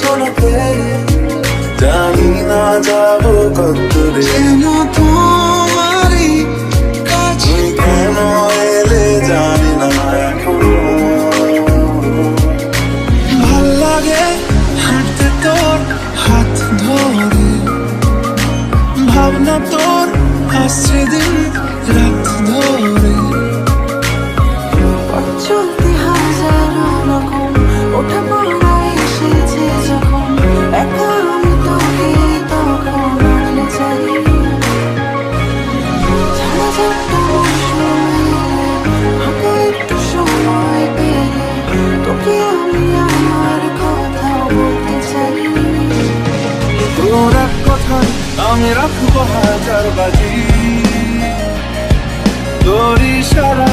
শোনাতে জানি না যাবো কতদূরে। যেন তোমারই কাছে কেন এলে জানি না এখনো। ভাল লাগে হাঁটতে তোর হাত ধরে, ভাবনা তোর আসছে দিন রাত ধরে। চলতে হাজারো রকম ওঠা পড়া এসেছে যখন, একা আমি তোকে তখন আনলে চাই। ঝাড়া ঝাপটা মৌসুমে ফাঁকা একটু সময় পেলে তোকে আমি আমার কথা বলতে চাই। তোর এক কথায় আমি রাখবো হাজার বাজি, তোর ইশারা